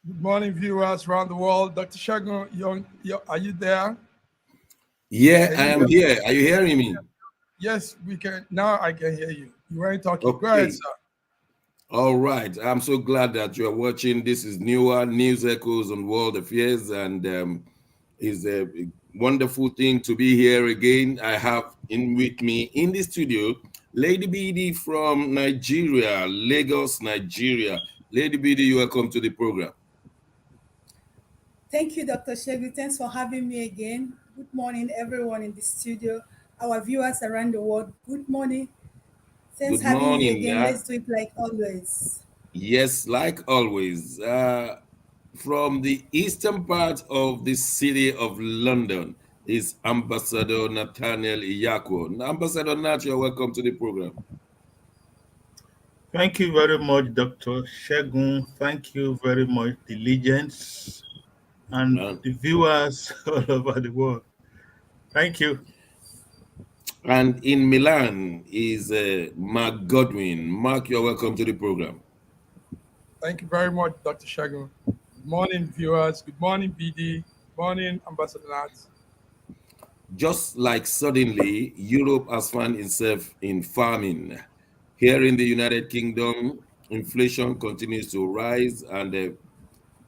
Good morning, viewers around the world. Dr. Shagun, are you there? Yeah, Can I you am hear? here. Are you hearing me? Yes, we can. Now I can hear you. You weren't talking. Go ahead, Okay. sir. All right. I'm so glad that you are watching. This is Newer News Echoes on World Affairs, and it's a wonderful thing to be here again. I have in with me in the studio Lady BD from Nigeria, Lagos, Nigeria. Lady BD, you welcome to the program. Thank you, Dr. Shegu. Thanks for having me again. Good morning, everyone in the studio, our viewers around the world. Good morning. Thanks Good for having me morning. again. Let's do it like always. Yes, like always. From the eastern part of the city of London is Ambassador Nathaniel Iyako. Ambassador Nat, you're welcome to the program. Thank you very much, Dr. Shegun. Thank you very much, the legends and And, the viewers all over the world. Thank you. and in Milan is Mark Godwin. Mark, you're welcome to the program. Thank you very much, Dr. Shagun. Good morning, viewers. Good morning, BD. Good morning, Ambassador Nat. Just like suddenly, Europe has found itself in famine. Here in the United Kingdom, inflation continues to rise, and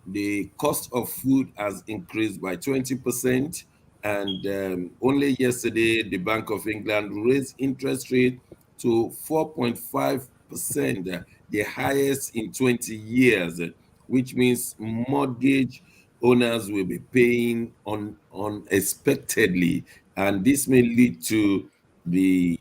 the cost of food has increased by 20%. And only yesterday, the Bank of England raised interest rate to 4.5%, the highest in 20 years, which means mortgage owners will be paying unexpectedly. And this may lead to the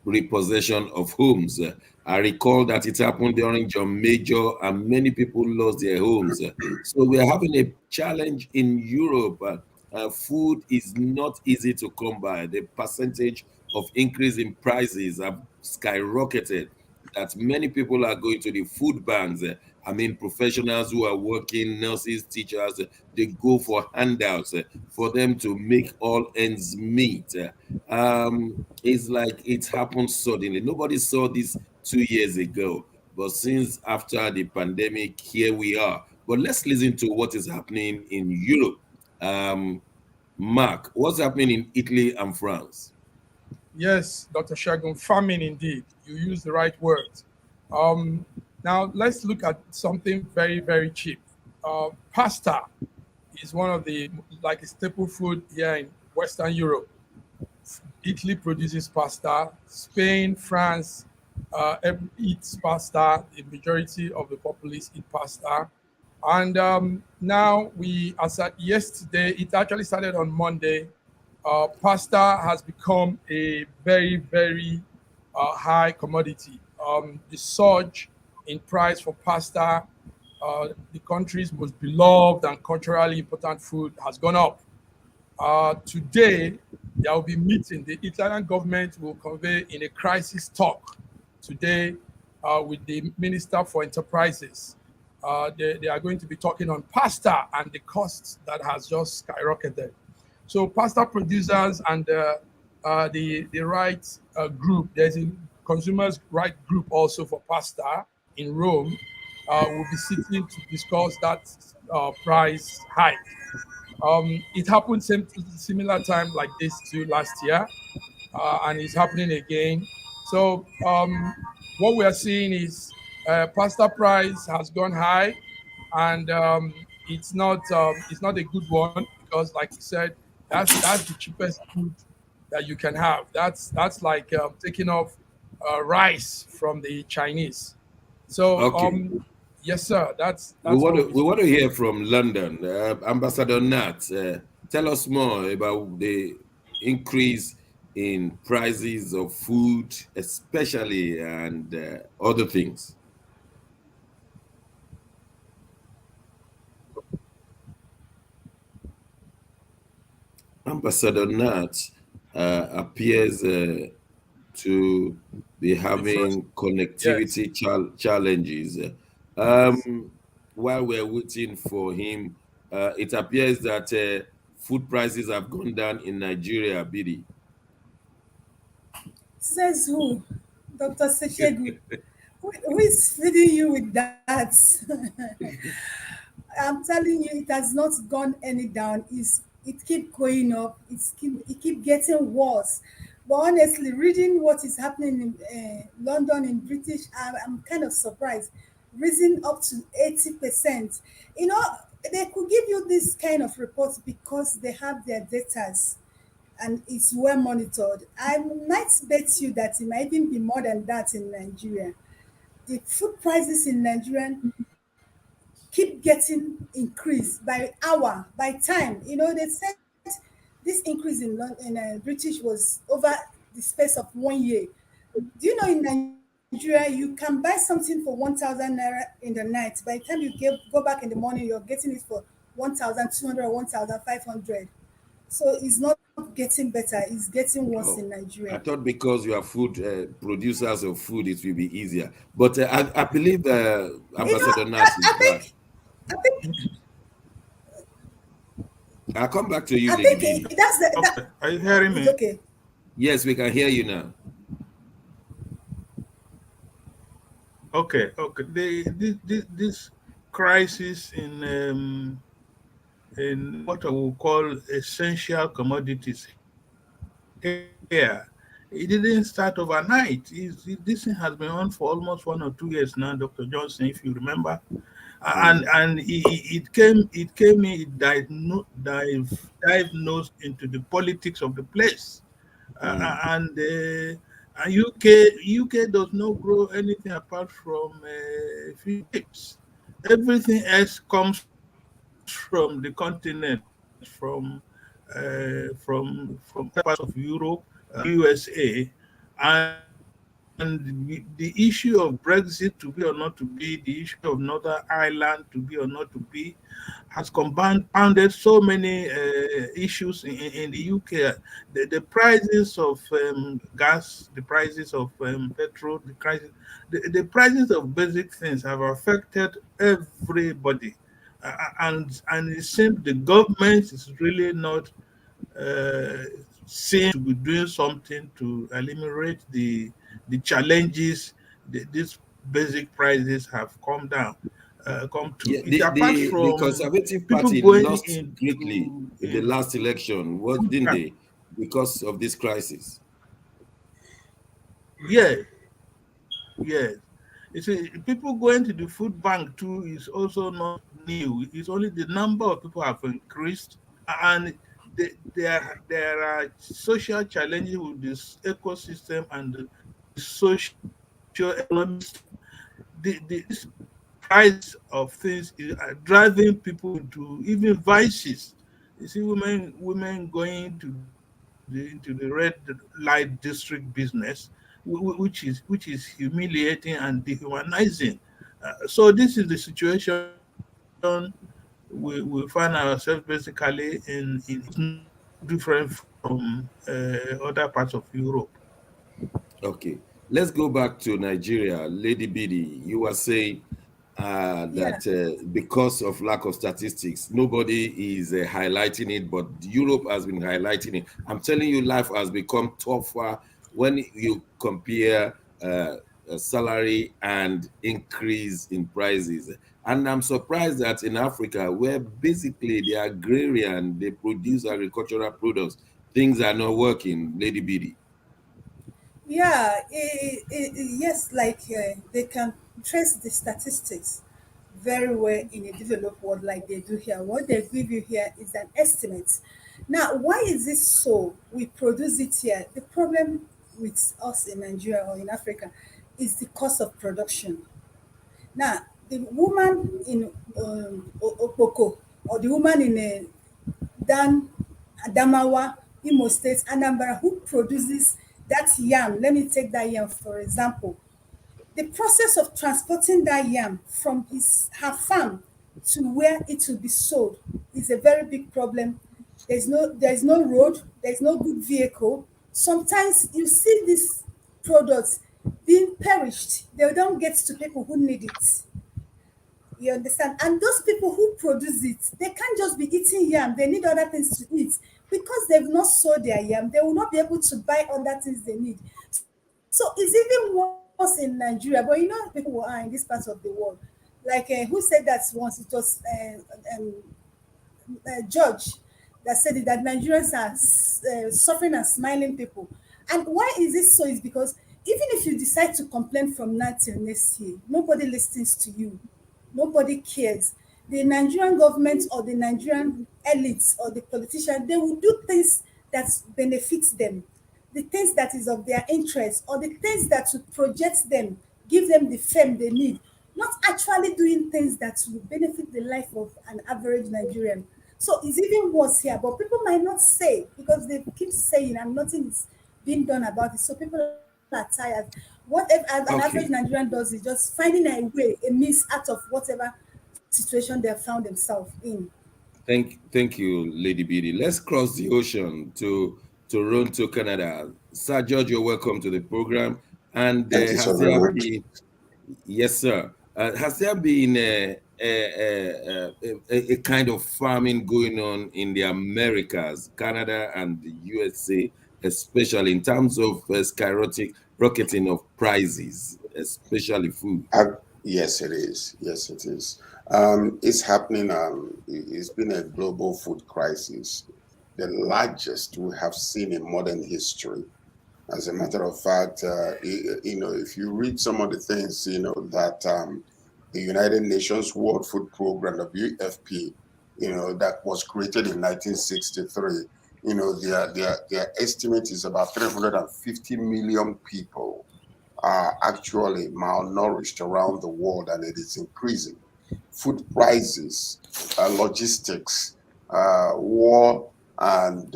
repossession of homes. I recall that it happened during John Major, and many people lost their homes. So we are having a challenge in Europe. Food is not easy to come by. The percentage of increase in prices have skyrocketed. That many people are going to the food banks. I mean, professionals who are working, nurses, teachers, they go for handouts for them to make all ends meet. It's like it happened suddenly. Nobody saw this 2 years ago, but since after the pandemic, here we are. But let's listen to what is happening in Europe. Um, Mark, what's happening in Italy and France? Yes, Dr. Shagun, famine indeed. You use the right word. Um, Now, let's look at something very, very cheap. Pasta is one of the, like a staple food here in Western Europe. Italy produces pasta. Spain, France eats pasta. The majority of the populace eat pasta. And now as at yesterday, it actually started on Monday. Pasta has become a very, very high commodity. The surge in price for pasta, the country's most beloved and culturally important food, has gone up. Today, there will be meeting. The Italian government will convene in a crisis talk today with the Minister for Enterprises. They are going to be talking on pasta and the costs that has just skyrocketed. So pasta producers and the right group, there's a consumers' right group also for pasta in Rome, will be sitting to discuss that price hike. It happened similar time like this too last year, and it's happening again. So what we are seeing is pasta price has gone high, and it's not a good one because, like you said, that's the cheapest food that you can have. That's like taking off rice from the Chinese. So Okay. yes, sir. We That's want what to we we see. want to hear from London. Ambassador Nat, tell us more about the increase in prices of food, especially, and other things. Ambassador Nat appears to be The first, having yes. connectivity challenges. Um, while we're waiting for him, it appears that food prices have gone down in Nigeria, Bidi. Says who? Dr. Seshegu. Who is feeding you with that? I'm telling you, it has not gone any down. It keep going up. It keep getting worse. But honestly, reading what is happening in London in British, I'm kind of surprised. Risen up to 80%. You know, they could give you this kind of report because they have their data and it's well monitored. I might bet you that it might even be more than that in Nigeria. The food prices in Nigeria keep getting increased by hour, by time. You know, they said this increase in British was over the space of 1 year. Do you know in Nigeria you can buy something for 1,000 naira in the night? By the time go back in the morning, you're getting it for 1,200 or 1,500. So it's not getting better; it's getting worse in Oh, Nigeria. I thought because you are food producers of food, it will be easier. But I believe You know, Ambassador Nas is back. I think, I'll come back to you, I Lady think B. that's that. Okay, are you hearing It's me? okay. Yes, we can hear you now. Okay. This crisis in what I will call essential commodities here, it didn't start overnight. This thing has been on for almost 1 or 2 years now, Dr. Johnson, if you remember. And it came in, dive nose into the politics of the place. And UK does not grow anything apart from fish and chips. Everything else comes from the continent, from other parts of Europe, USA, and the issue of Brexit to be or not to be, the issue of Northern Ireland to be or not to be, has compounded so many issues in the UK. The prices of gas, the prices of petrol, the prices of basic things have affected everybody. And it seems the government is really not uh, seem to be doing something to eliminate the challenges these basic prices have come to. Yeah, It apart the from Conservative people Party going lost greatly into in the last election, what didn't they? Because of this crisis. yeah, yes. You see, people going to the food bank too is also not new. It's only the number of people have increased, and there are social challenges with this ecosystem and the socio-economic system. This price of things is driving people into even vices. You see, women going to into the red light district business, which is humiliating and dehumanizing. So this is the situation we find ourselves basically in. It's not different from other parts of Europe. Okay, let's go back to Nigeria. Lady Bidi, you were saying Yeah. that because of lack of statistics, nobody is highlighting it, but Europe has been highlighting it. I'm telling you, life has become tougher when you compare salary and increase in prices. And I'm surprised that in Africa, where basically the agrarian, they produce agricultural products, things are not working, Lady Bidi. Yeah, yes, like they can trace the statistics very well in a developed world like they do here. What they give you here is an estimate. Now, why is this so? We produce it here. The problem with us in Nigeria or in Africa is the cost of production. Now, the woman in Okpoko or the woman in Dan Adamawa, Imo State, Anambra, who produces that yam. Let me take that yam for example. The process of transporting that yam from her farm to where it will be sold is a very big problem. There's no road, there's no good vehicle. Sometimes you see these products being perished. They don't get to people who need it. You understand? And those people who produce it, they can't just be eating yam. They need other things to eat. Because they've not sold their yam, they will not be able to buy other things they need. So it's even worse us in Nigeria, but you know how people are in this part of the world. Like who said that once? It was judge that said it, that Nigerians are suffering and smiling people. And why is this so? Is because even if you decide to complain from now till next year, nobody listens to you. Nobody cares. The Nigerian government or the Nigerian elites or the politicians, they will do things that benefits them, the things that is of their interest, or the things that will project them, give them the fame they need, not actually doing things that will benefit the life of an average Nigerian. So it's even worse here, but people might not say because they keep saying and nothing is being done about it. So people are tired. What if an average Okay. Nigerian does is just finding a way, a means out of whatever situation they have found themselves in. Thank you, Lady Beauty. Let's cross the ocean to Toronto, Canada. Sir George, you're welcome to the program. And Thank you so has very there much. been, yes, sir, has there been a kind of farming going on in the Americas, Canada and the USA, especially in terms of rocketing of prices, especially food? Yes, it is. Yes, it is. It's happening. It's been a global food crisis, the largest we have seen in modern history. As a matter of fact, if you read some of the things, that the United Nations World Food Program, WFP, that was created in 1963, their estimate is about 350 million people are actually malnourished around the world, and it is increasing. Food prices, logistics, war, and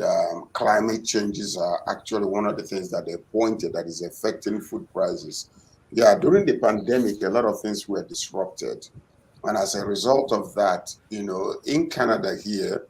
climate changes are actually one of the things that they pointed that is affecting food prices. Yeah, during the pandemic, a lot of things were disrupted. And as a result of that, in Canada here,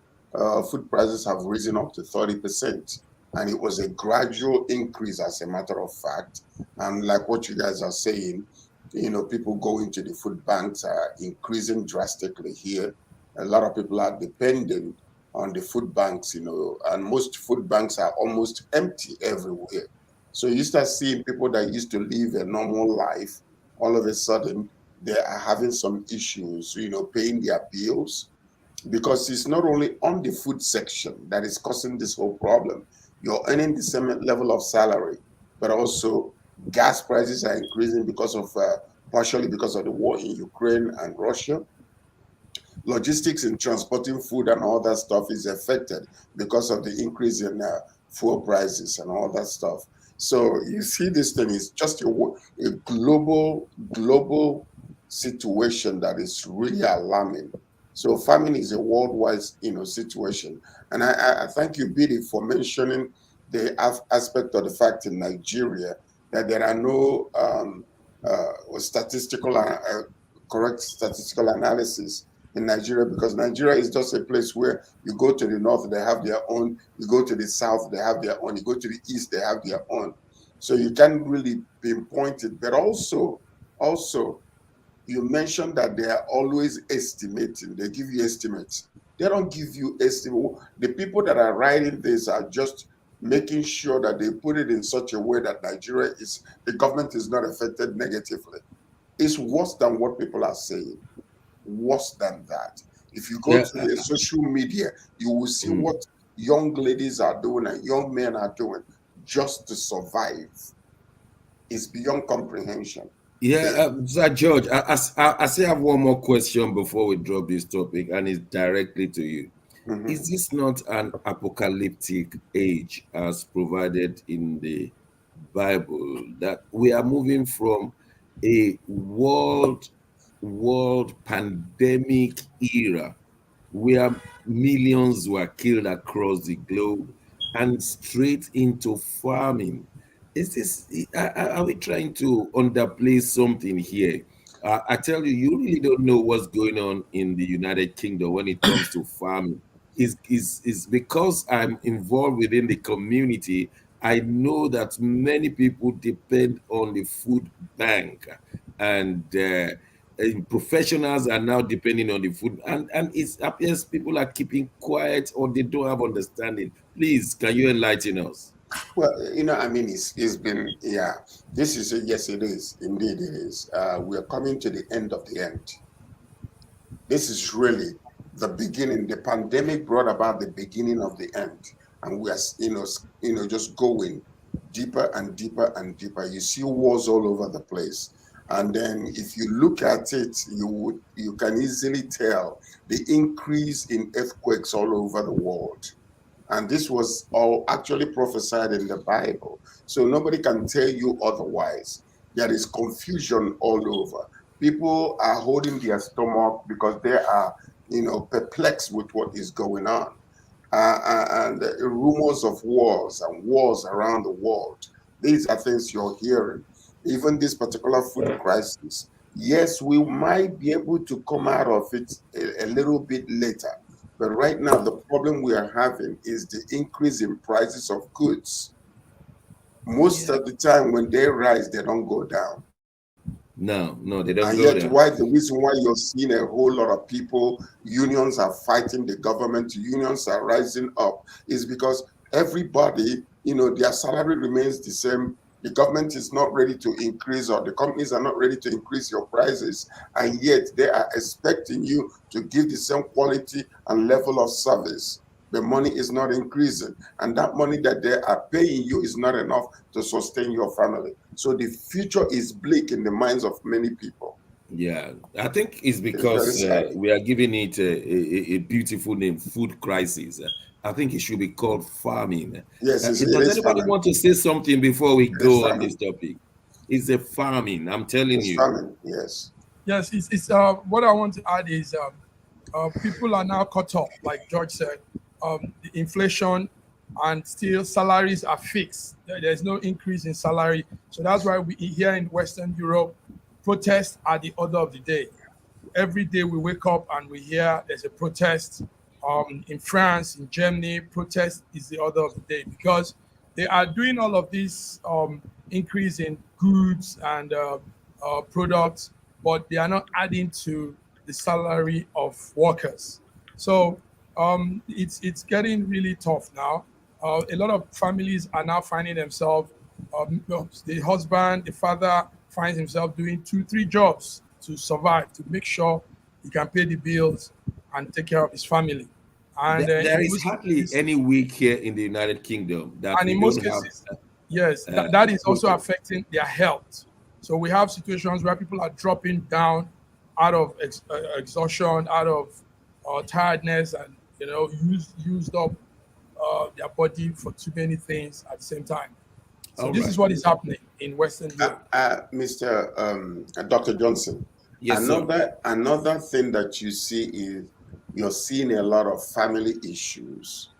food prices have risen up to 30%. And it was a gradual increase, as a matter of fact. And like what you guys are saying, people going to the food banks are increasing drastically here. A lot of people are dependent on the food banks, and most food banks are almost empty everywhere. So you start seeing people that used to live a normal life, all of a sudden they are having some issues, paying their bills, because it's not only on the food section that is causing this whole problem. You're earning the same level of salary, but also gas prices are increasing because of partially because of the war in Ukraine and Russia. Logistics in transporting food and all that stuff is affected because of the increase in fuel prices and all that stuff. So you see, this thing is just a global situation that is really alarming. So farming is a worldwide, situation. And I thank you, Bidi, for mentioning the aspect of the fact in Nigeria that there are no correct statistical analysis in Nigeria, because Nigeria is just a place where you go to the north, they have their own, you go to the south, they have their own, you go to the east, they have their own. So you can't really pinpoint it. But also, you mentioned that they are always estimating. They give you estimates. They don't give you estimate. The people that are writing this are just making sure that they put it in such a way that the government is not affected negatively. It's worse than what people are saying. Worse than that. If you go Yeah. to the social media, you will see what young ladies are doing and young men are doing just to survive. It's beyond comprehension. Yeah, Sir George, I still have one more question before we drop this topic, and it's directly to you. Is this not an apocalyptic age as provided in the Bible, that we are moving from a world pandemic era where millions were killed across the globe and straight into farming? Is this, are we trying to underplay something here? I tell you, you really don't know what's going on in the United Kingdom when it comes to farming. Is because I'm involved within the community. I know that many people depend on the food bank, and professionals are now depending on the food, and it appears people are keeping quiet or they don't have understanding. Please, can you enlighten us? Well, you know, I mean, it's been, yeah, this is, yes, it is. Indeed, it is. We are coming to the end of the end. This is really the beginning. The pandemic brought about the beginning of the end. And we are, just going deeper and deeper and deeper. You see wars all over the place. And then if you look at it, you can easily tell the increase in earthquakes all over the world. And this was all actually prophesied in the Bible. So nobody can tell you otherwise. There is confusion all over. People are holding their stomach because they are, perplexed with what is going on. And rumors of wars and wars around the world. These are things you're hearing. Even this particular food crisis. Yes, we might be able to come out of it a little bit later. But right now, the problem we are having is the increase in prices of goods. Most of the time, when they rise, they don't go down. No, they don't and go yet, down. the reason why you're seeing a whole lot of people, unions are fighting the government, unions are rising up, is because everybody, their salary remains the same. The government is not ready to increase, or the companies are not ready to increase your prices, and yet they are expecting you to give the same quality and level of service. The money is not increasing, and that money that they are paying you is not enough to sustain your family. So the future is bleak in the minds of many people. Yeah, I think it's because we are giving it a beautiful name, food crisis. I think it should be called famine. Yes, does anybody famine. want to say something before we go on this topic? It's a famine, I'm telling you. Famine, yes. Yes, it's what I want to add is people are now caught up, like George said. The inflation, and still salaries are fixed. There's no increase in salary. So that's why we here in Western Europe, protests are the order of the day. Every day we wake up and we hear there's a protest. In France, in Germany, protest is the order of the day because they are doing all of this increase in goods and products, but they are not adding to the salary of workers. So it's getting really tough now. A lot of families are now finding themselves, the husband, the father finds himself doing 2-3 jobs to survive, to make sure he can pay the bills and take care of his family. And there is hardly any week here in the United Kingdom that and in most cases, yes, that is also affecting their health. So we have situations where people are dropping down out of exhaustion, out of tiredness, and used up their body for too many things at the same time. So this is what is happening in Western Europe. Mr. Dr. Johnson, yes, another thing that you see is you're seeing a lot of family issues,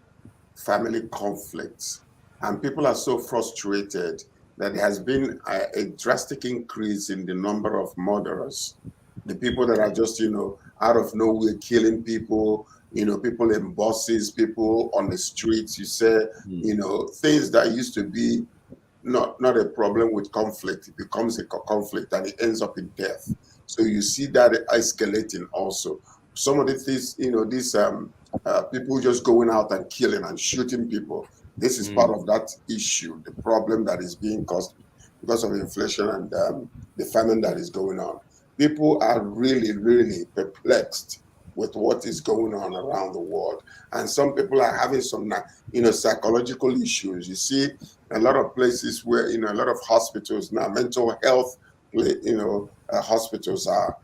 family conflicts, and people are so frustrated that there has been a drastic increase in the number of murderers. The people that are just, out of nowhere killing people, people in buses, people on the streets, you say, things that used to be not a problem with conflict, it becomes a conflict and it ends up in death. So you see that escalating also. Some of the things, these people just going out and killing and shooting people. This is part of that issue, the problem that is being caused because of inflation and the famine that is going on. People are really, really perplexed with what is going on around the world. And some people are having some, psychological issues. You see a lot of places where, a lot of hospitals now, mental health, hospitals are,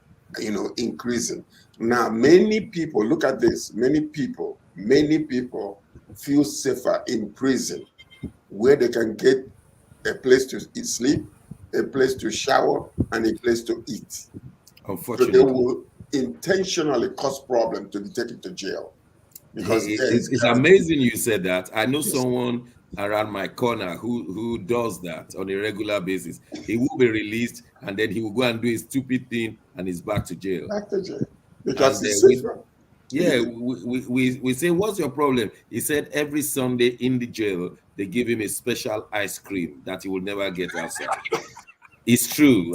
increasing. Now, many people, look at this, many people feel safer in prison where they can get a place to sleep, a place to shower, and a place to eat. Unfortunately. So they will intentionally cause problems to be taken to jail. Because it's amazing you said that. I know someone around my corner who does that on a regular basis. He will be released and then he will go and do a stupid thing and he's back to jail. Back to jail. Because it's safer. We say, what's your problem? He said every Sunday in the jail, they give him a special ice cream that he will never get outside. It's true.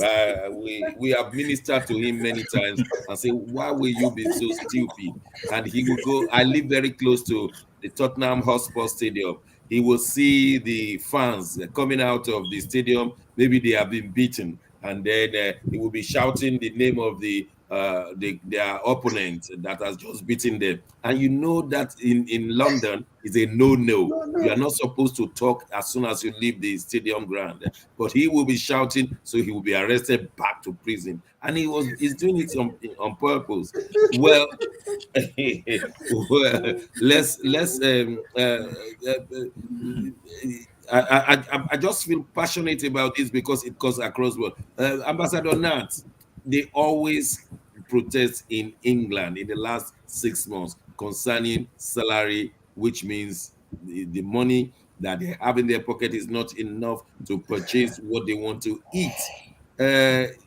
We have ministered to him many times and say, why will you be so stupid? And he will go. I live very close to the Tottenham Hotspur Stadium. he will see the fans coming out of the stadium. Maybe they have been beaten, and then he will be shouting the name of their opponent that has just beaten them. And you know that in London is a no-no. No, You are no. not supposed to talk as soon as you leave the stadium ground. But he will be shouting, so he will be arrested, back to prison. And he's doing it on purpose. Well, well, let's I just feel passionate about this because it goes across world. Ambassador Nat, they always protest in England in the last 6 months concerning salary, which means the money that they have in their pocket is not enough to purchase what they want to eat.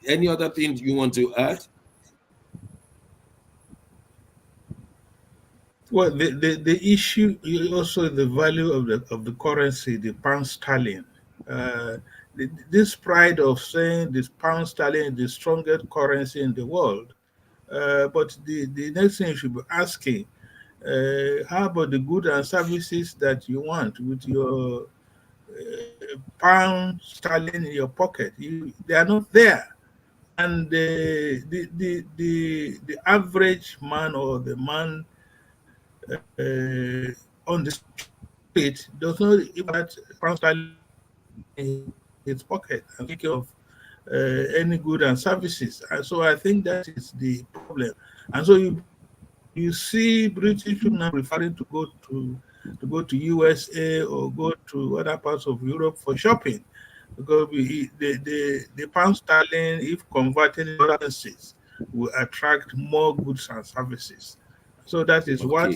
Any other thing you want to add? Well, the issue is also the value of the currency, the pound sterling. This pride of saying this pound sterling is the strongest currency in the world. But the next thing you should be asking, how about the goods and services that you want with your pound sterling in your pocket? They are not there. And the average man or the man on the street does not even that pound sterling in his pocket and thinking of any good and services. And so I think that is the problem. And so you see British people now referring to USA or go to other parts of Europe for shopping because the pound sterling, if converted in other currencies, will attract more goods and services. So that is what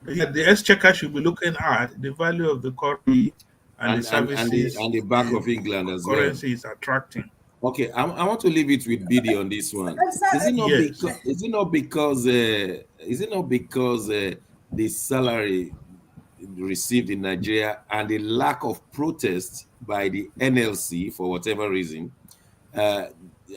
Okay. The exchequer should be looking at the value of the currency and the services And the back the of England as well. currency is attracting. Okay, I want to leave it with BD on this one. Is it not Yes. because the salary received in Nigeria and the lack of protest by the NLC for whatever reason uh,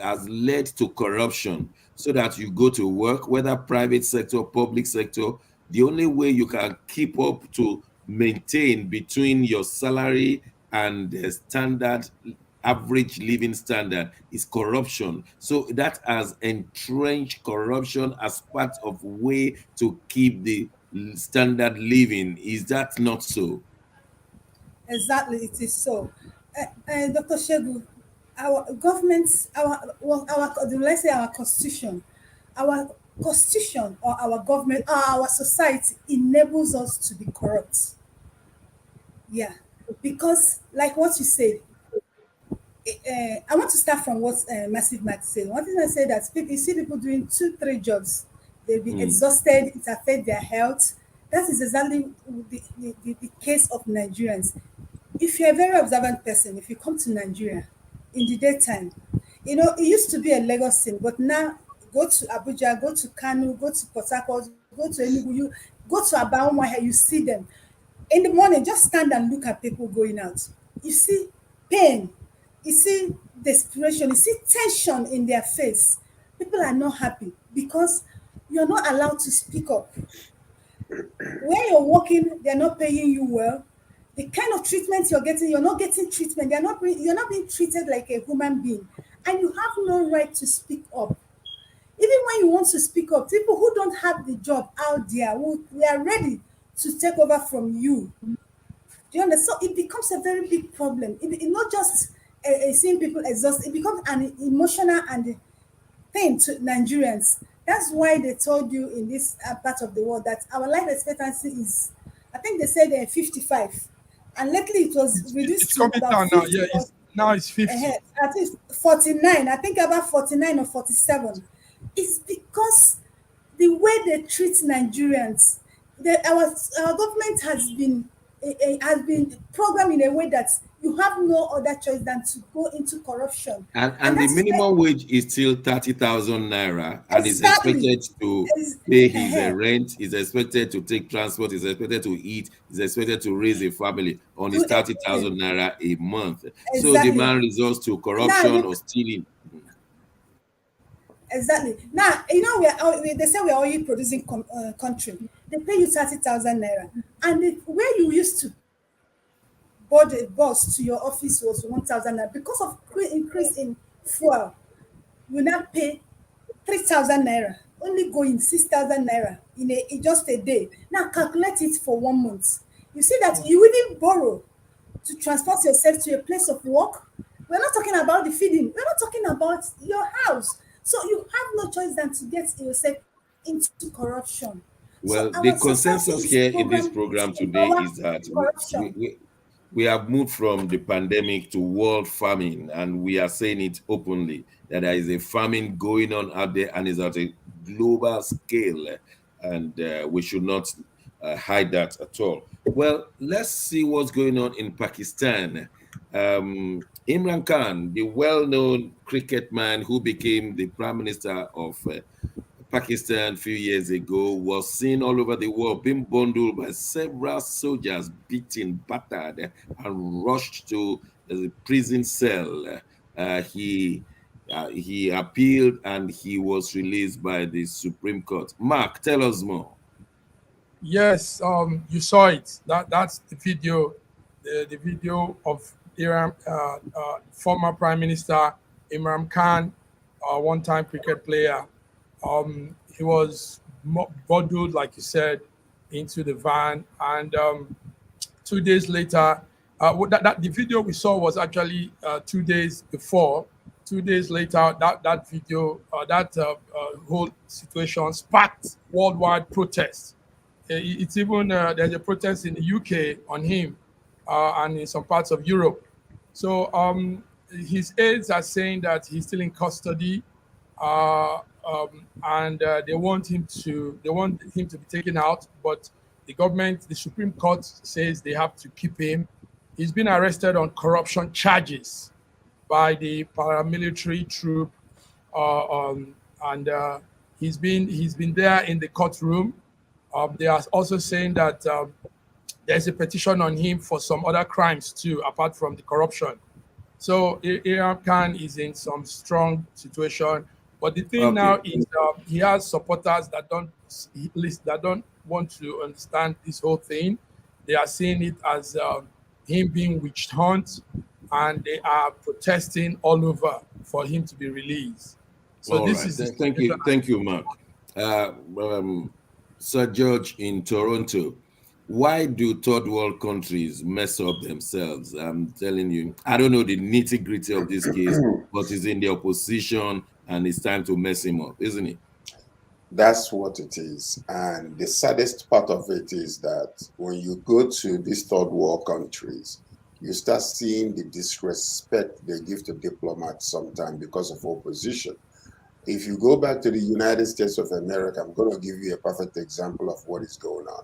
has led to corruption, so that you go to work, whether private sector, public sector, the only way you can keep up to maintain between your salary and the standard average living standard is corruption. So that has entrenched corruption as part of way to keep the standard living. Is that not so? Exactly, it is so. Dr. Shegu, our governments, let's say our constitution or our government or our society enables us to be corrupt. Yeah, because like what you said, I want to start from what Massive Max said. One thing I say that people, you see people doing 2, 3 jobs, they'll be Mm. exhausted, it affect their health. That is exactly the case of Nigerians. If you're a very observant person, if you come to Nigeria in the daytime, it used to be a Lagos thing, but now go to Abuja, go to Kanu, go to Port Harcourt, go to Enugu, you go to Abaumwahe, you see them. In the morning, just stand and look at people going out. You see pain, you see desperation, you see tension in their face. People are not happy because you're not allowed to speak up. When you're working, they're not paying you well. The kind of treatment you're getting, you're not getting treatment. You're not being treated like a human being, and you have no right to speak up. Even when you want to speak up, people who don't have the job out there, we are ready to take over from you. Do you understand? So it becomes a very big problem. It not just seeing people exhaust. It becomes an emotional and thing to Nigerians. That's why they told you in this part of the world that our life expectancy is, I think they said 55, and lately it was reduced It's to coming about down now. 50 Yeah, or now it's 50. at least 49. I think about 49 or 47. It's because the way they treat Nigerians, our government has been programmed in a way that you have no other choice than to go into corruption, and And the that is where minimum wage is still 30,000 naira, and is exactly expected to is pay his uh, rent, is expected to take transport, is expected to eat, is expected to raise a family on his do 30,000 everything naira a month. So the exactly. man resorts to Now corruption you or stealing. exactly now we are they say we are oil producing country. they pay you 30,000 naira. And where you used to board a bus to your office was 1,000 naira. Because of increase in fuel, you now pay 3,000 naira, only going 6,000 naira in just a day. Now calculate it for 1 month. You see that you even borrow to transport yourself to a place of work. We're not talking about the feeding. We're not talking about your house. So you have no choice than to get yourself into corruption. So Well, the our society consensus is here in this programmed to program today empower is that corruption. we have moved from the pandemic to world famine, and we are saying it openly that there is a famine going on out there and is at a global scale, and we should not hide that at all. Well, let's see what's going on in Pakistan. Imran Khan, the well-known cricket man who became the Prime Minister of Pakistan a few years ago, was seen all over the world being bundled by several soldiers, beaten, battered, and rushed to the prison cell. He appealed and he was released by the Supreme Court. Mark, tell us more. Yes, you saw it. That's the video, the video of Iran, former Prime Minister Imran Khan, one-time cricket player. He was bundled, like you said, into the van, and 2 days later, the video we saw was actually 2 days before. 2 days later, that video, whole situation sparked worldwide protests. It's even there's a protest in the UK on him, and in some parts of Europe. So his aides are saying that he's still in custody, and they want him to be taken out, but the government, the Supreme Court, says they have to keep him. He's been arrested on corruption charges by the paramilitary troop, and he's been there in the courtroom. They are also saying that there's a petition on him for some other crimes too, apart from the corruption. So Imran Khan is in some strong situation. But the thing now is he has supporters that don't want to understand this whole thing. They are seeing it as him being witch hunt, and they are protesting all over for him to be released. So all this right. is Thank you, Mark. Sir George in Toronto. Why do third world countries mess up themselves? I'm telling you, I don't know the nitty-gritty of this case, but he's in the opposition and it's time to mess him up, isn't it? That's what it is. And the saddest part of it is that when you go to these third world countries, you start seeing the disrespect they give to diplomats sometimes because of opposition. If you go back to the United States of America, I'm going to give you a perfect example of what is going on.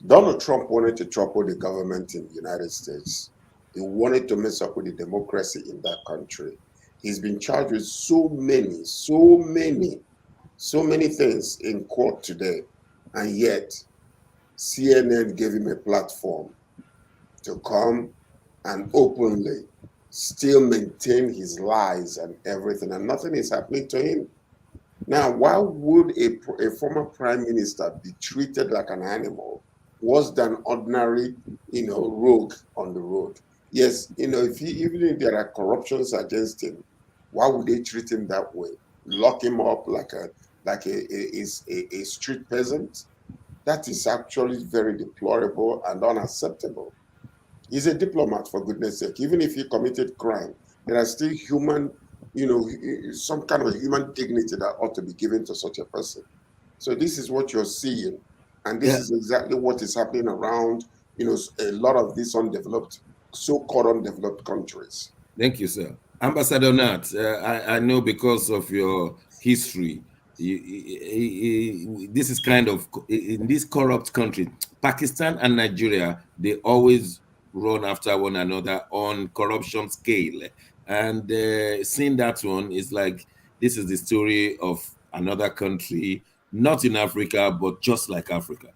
Donald Trump wanted to topple the government in the United States. He wanted to mess up with the democracy in that country. He's been charged with so many things in court today, and yet CNN gave him a platform to come and openly still maintain his lies and everything, and nothing is happening to him. Now, why would a former prime minister be treated like an animal, worse than ordinary, rogue on the road? Yes, even if there are corruptions against him, why would they treat him that way? Lock him up like a street peasant? That is actually very deplorable and unacceptable. He's a diplomat, for goodness sake. Even if he committed crime, there are still human, some kind of human dignity that ought to be given to such a person. So this is what you're seeing. And this is exactly what is happening around, a lot of these so-called undeveloped countries. Thank you, sir. Ambassador Nat, I know because of your history, this is kind of, in this corrupt country, Pakistan and Nigeria, they always run after one another on corruption scale. And seeing that one is like, this is the story of another country, not in Africa, but just like Africa.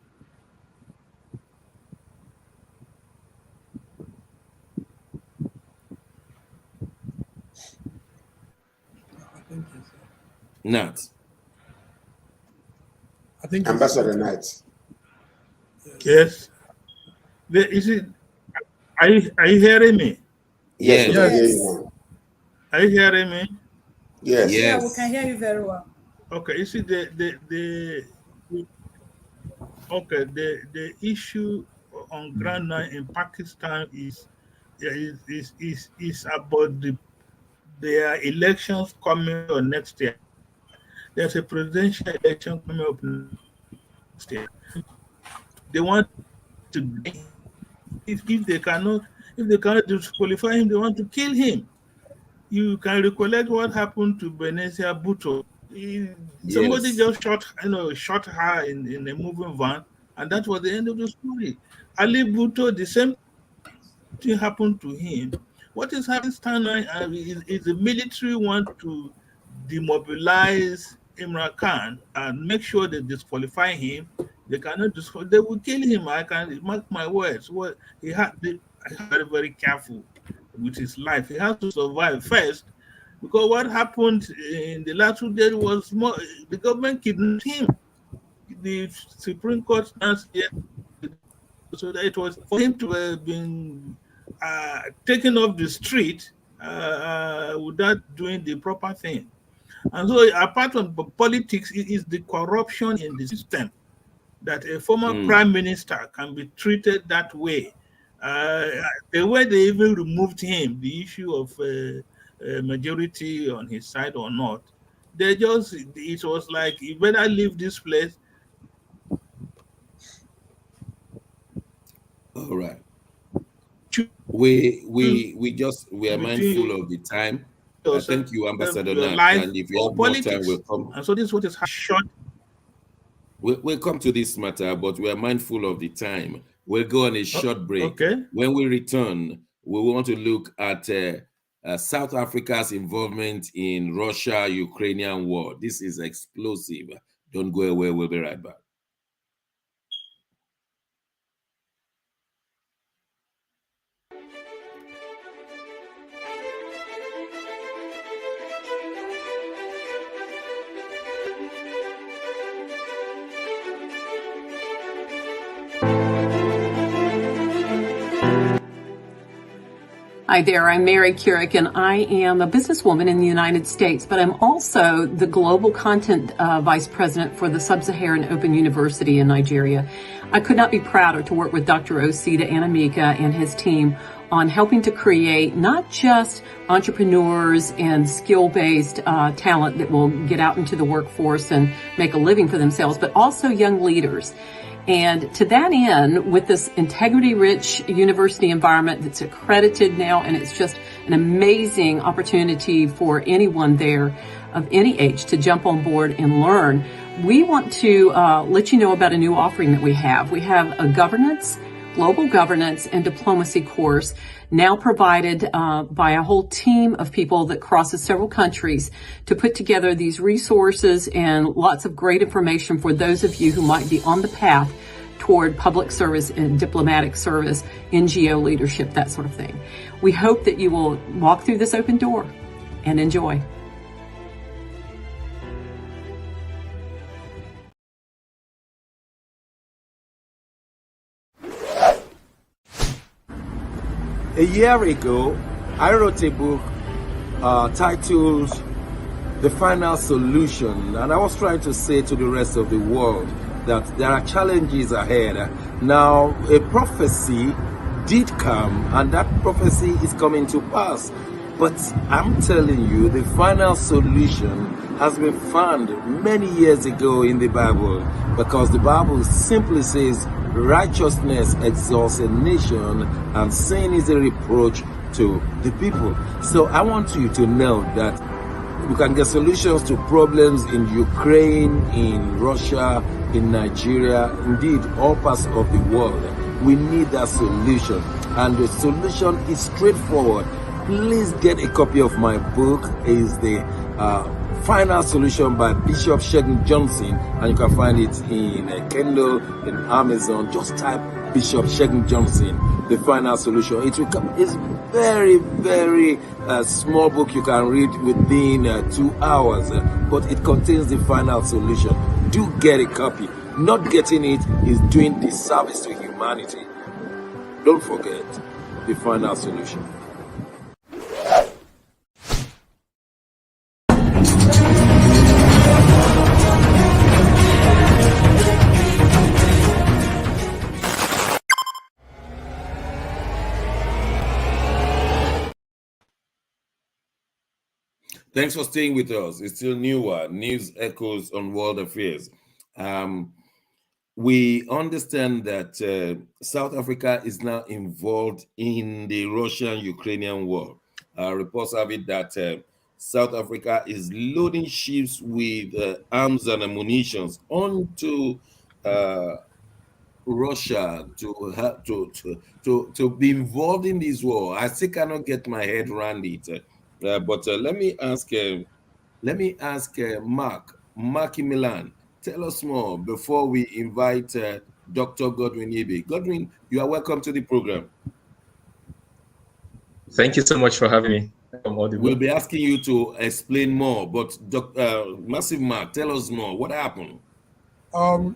Nat. I think Ambassador Nat. Yes. Is it? Are you hearing me? Yes, we can hear you Yes. now. Are you hearing me? Yes. Yeah, we Yes. can hear you very well. Okay. You see okay, the issue on ground now in Pakistan is about their elections coming on next year. There's a presidential election coming up next year. They want to, if they cannot disqualify him, they want to kill him. You can recollect what happened to Benazir Bhutto. Somebody Yes. just shot her in a moving van, and that was the end of the story. Ali Bhutto, the same thing happened to him. What is happening now is the military want to demobilize Imran Khan and make sure they disqualify him. They cannot disqualify. They will kill him. I can mark my words. What he had, very very careful with his life. He has to survive first, because what happened in the last 2 days was more. The government kidnapped him. The Supreme Court announced it, so that it was for him to have been taken off the street without doing the proper thing. And so, apart from politics, it is the corruption in the system that a former prime minister can be treated that way. The way they even removed him, the issue of majority on his side or not, it was like, you better leave this place. All right. We are mindful of the time. Thank you, Ambassador Your Nat. life And if you or have more politics. time, we'll come. And so this is what is short. We'll come to this matter, but we are mindful of the time. We'll go on a short break. Okay. When we return, we want to look at South Africa's involvement in Russia-Ukrainian war. This is explosive. Don't go away. We'll be right back. Hi there, I'm Mary Keurig, and I am a businesswoman in the United States, but I'm also the Global Content Vice President for the Sub-Saharan Open University in Nigeria. I could not be prouder to work with Dr. Osita Anamika and his team on helping to create not just entrepreneurs and skill-based talent that will get out into the workforce and make a living for themselves, but also young leaders. And to that end, with this integrity-rich university environment that's accredited now, and it's just an amazing opportunity for anyone there of any age to jump on board and learn, we want to let you know about a new offering that we have. We have a global governance and diplomacy course now provided by a whole team of people that crosses several countries to put together these resources and lots of great information for those of you who might be on the path toward public service and diplomatic service, NGO leadership, that sort of thing. We hope that you will walk through this open door and enjoy. A year ago, I wrote a book titled The Final Solution, and I was trying to say to the rest of the world that there are challenges ahead. Now, a prophecy did come, and that prophecy is coming to pass. But I'm telling you, the final solution has been found many years ago in the Bible, because the Bible simply says righteousness exalts a nation and sin is a reproach to the people. So I want you to know that you can get solutions to problems in Ukraine, in Russia, in Nigeria, indeed all parts of the world. We need that solution, and the solution is straightforward. Please get a copy of my book. It's the Final Solution by Bishop Shegun Johnson, and you can find it in Kindle, in Amazon. Just type Bishop Shegun Johnson, The Final Solution. It will come. It's very, very small book you can read within 2 hours, but it contains the final solution. Do get a copy. not getting it is doing disservice to humanity. Don't forget the final solution. Thanks for staying with us. It's still newer news echoes on world affairs. We understand that South Africa is now involved in the Russian-Ukrainian war. Reports have it that South Africa is loading ships with arms and ammunition onto Russia to be involved in this war. I still cannot get my head around it. But let me ask Mark in Milan. Tell us more before we invite Dr. Godwin Ibe. Godwin, you are welcome to the program. Thank you so much for having me. We'll be asking you to explain more, but Massive Mark, tell us more. What happened?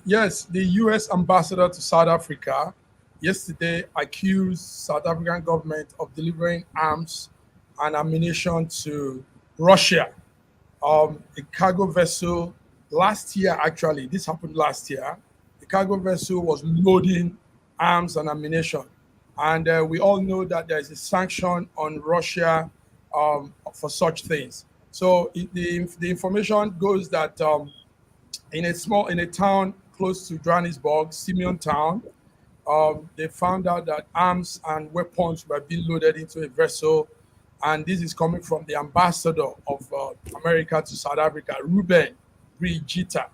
Yes, the U.S. ambassador to South Africa yesterday accused South African government of delivering arms and ammunition to Russia. A cargo vessel last year, actually, this happened last year. The cargo vessel was loading arms and ammunition. And we all know that there is a sanction on Russia for such things. So the information goes that in a town close to Johannesburg, Simeon Town, they found out that arms and weapons were being loaded into a vessel. And this is coming from the ambassador of America to South Africa, Ruben Brigita.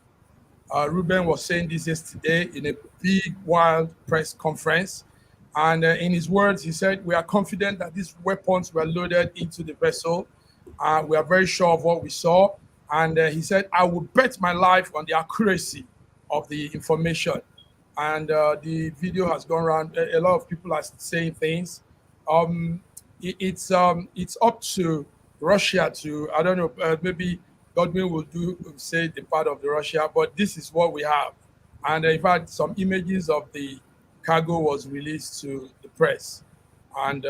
Ruben was saying this yesterday in a big, wild press conference. And in his words, he said, "We are confident that these weapons were loaded into the vessel. We are very sure of what we saw." And he said, "I will bet my life on the accuracy of the information." And the video has gone around. A lot of people are saying things. It's up to Russia to, I don't know, maybe Godwin will say the part of the Russia, but this is what we have. And in fact, some images of the cargo was released to the press. And